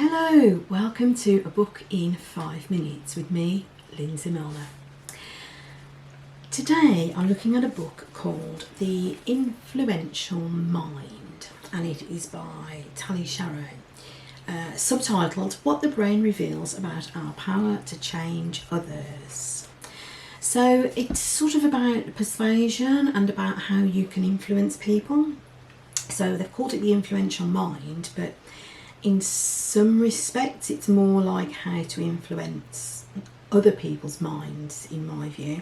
Hello, welcome to A Book in 5 Minutes with me, Lindsay Milner. Today I'm looking at a book called The Influential Mind, and it is by Tali Sharot, subtitled What the Brain Reveals About Our Power to Change Others. So it's sort of about persuasion and about how you can influence people. So they've called it The Influential Mind, but in some respects it's more like how to influence other people's minds, in my view,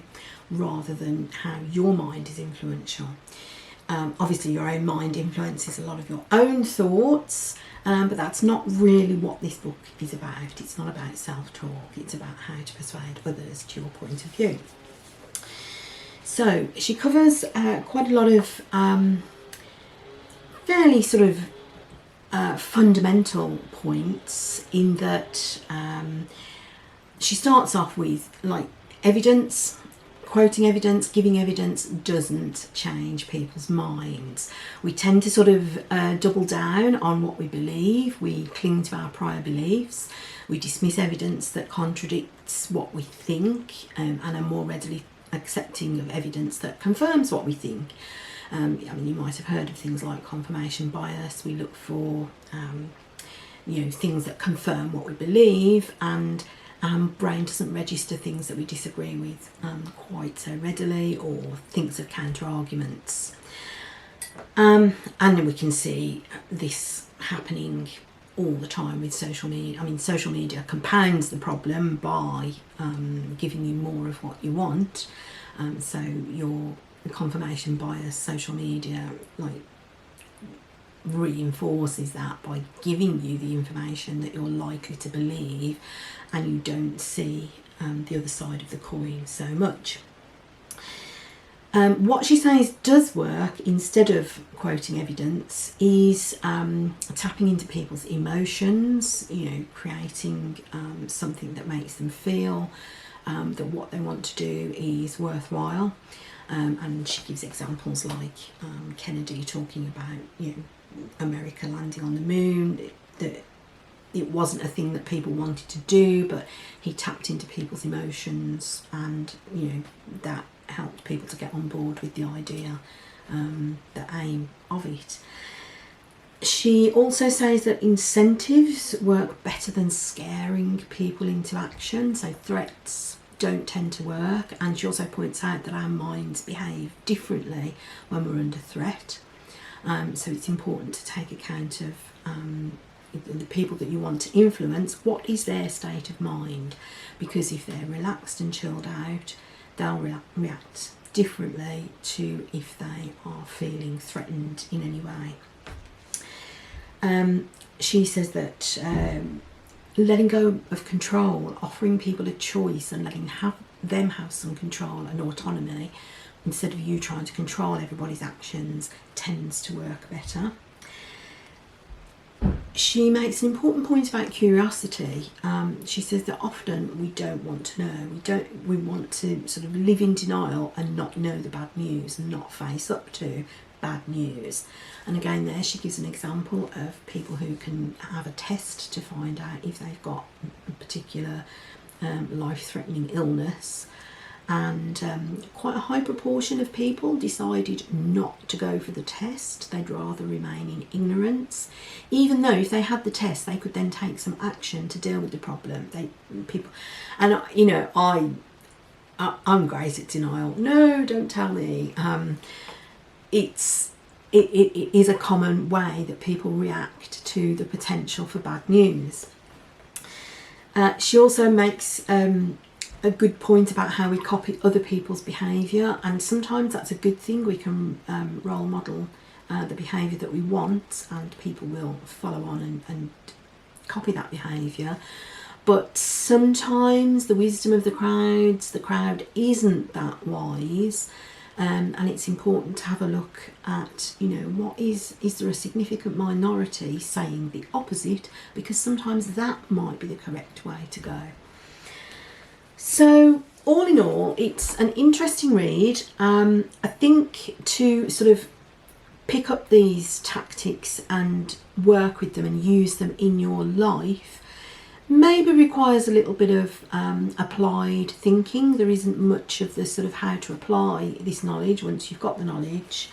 rather than how your mind is influential. Obviously your own mind influences a lot of your own thoughts, but that's not really what this book is about. It's not about self-talk, it's about how to persuade others to your point of view. So she covers quite a lot of fairly sort of fundamental points, in that she starts off with like evidence. Quoting evidence, giving evidence doesn't change people's minds. We tend to sort of double down on what we believe. We cling to our prior beliefs. We dismiss evidence that contradicts what we think, and are more readily accepting of evidence that confirms what we think. I mean, you might have heard of things like confirmation bias. We look for, things that confirm what we believe, and our brain doesn't register things that we disagree with quite so readily, or thinks of counter arguments. And then we can see this happening all the time with social media. I mean, social media compounds the problem by giving you more of what you want. So your confirmation bias, social media reinforces that by giving you the information that you're likely to believe, and you don't see the other side of the coin so much. What she says does work, instead of quoting evidence, is tapping into people's emotions, creating something that makes them feel that what they want to do is worthwhile. And she gives examples like Kennedy talking about America landing on the moon, that it wasn't a thing that people wanted to do, but he tapped into people's emotions, and that helped people to get on board with the idea, the aim of it. She also says that incentives work better than scaring people into action, so threats don't tend to work. And she also points out that our minds behave differently when we're under threat. So it's important to take account of the people that you want to influence. What is their state of mind? Because if they're relaxed and chilled out, they'll react differently to if they are feeling threatened in any way. She says that letting go of control, offering people a choice and letting them have some control and autonomy, instead of you trying to control everybody's actions, tends to work better. She makes an important point about curiosity. She says that often we don't want to know. We want to sort of live in denial and not know the bad news and not face up to bad news. And again, there she gives an example of people who can have a test to find out if they've got a particular life-threatening illness, and quite a high proportion of people decided not to go for the test. They'd rather remain in ignorance, even though if they had the test they could then take some action to deal with the problem. I'm great at denial. No, don't tell me. It is a common way that people react to the potential for bad news. She also makes a good point about how we copy other people's behaviour, and sometimes that's a good thing. We can role model the behaviour that we want, and people will follow on and copy that behaviour. But sometimes the wisdom of the crowd isn't that wise. And it's important to have a look at, is there a significant minority saying the opposite, because sometimes that might be the correct way to go. So all in all, it's an interesting read. I think to sort of pick up these tactics and work with them and use them in your life maybe requires a little bit of applied thinking. There isn't much of the sort of how to apply this knowledge once you've got the knowledge,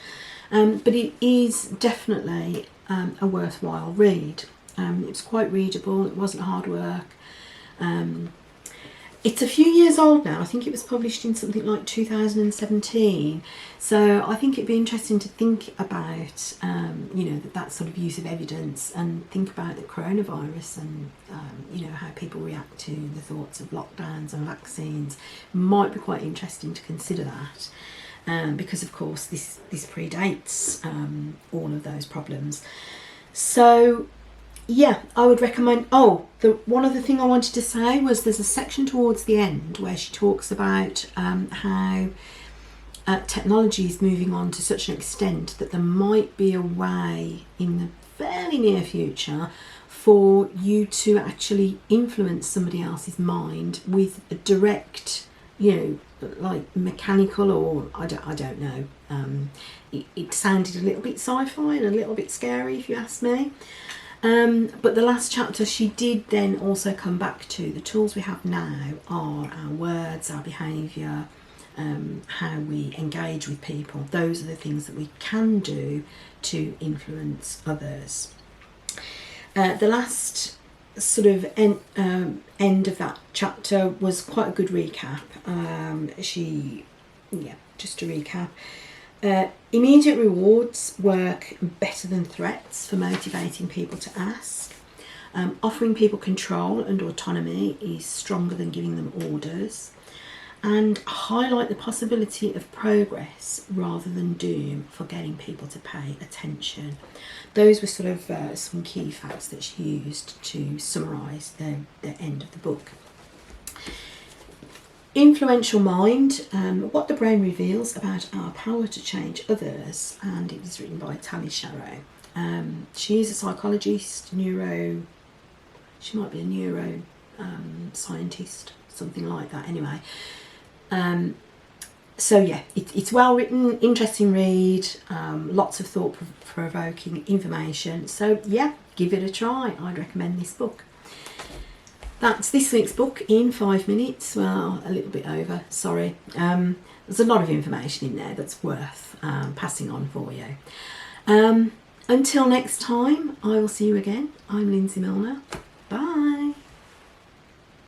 but it is definitely a worthwhile read. It's quite readable, it wasn't hard work. It's a few years old now. I think it was published in something like 2017. So I think it'd be interesting to think about, you know, that sort of use of evidence, and think about the coronavirus and, you know, how people react to the thoughts of lockdowns and vaccines. Might be quite interesting to consider that, because of course this predates all of those problems. So yeah, I would recommend. Oh, one other thing I wanted to say was there's a section towards the end where she talks about how technology is moving on to such an extent that there might be a way in the fairly near future for you to actually influence somebody else's mind with a direct, you know, like mechanical, or I don't know. It sounded a little bit sci-fi and a little bit scary, if you ask me. But the last chapter, she did then also come back to the tools we have now are our words, our behaviour, how we engage with people. Those are the things that we can do to influence others. The last sort of end of that chapter was quite a good recap. Just to recap. Immediate rewards work better than threats for motivating people to ask. Offering people control and autonomy is stronger than giving them orders. And highlight the possibility of progress rather than doom for getting people to pay attention. Those were sort of some key facts that she used to summarise the end of the book. Influential Mind, What the Brain Reveals About Our Power to Change Others, and it was written by Tali Sharot. She is a psychologist, she might be a neuro scientist, something like that anyway. So yeah, it's well written, interesting read, lots of thought-provoking information. So yeah, give it a try. I'd recommend this book. That's this week's book in 5 minutes. Well, a little bit over, sorry. There's a lot of information in there that's worth passing on for you. Until next time, I will see you again. I'm Lindsay Milner.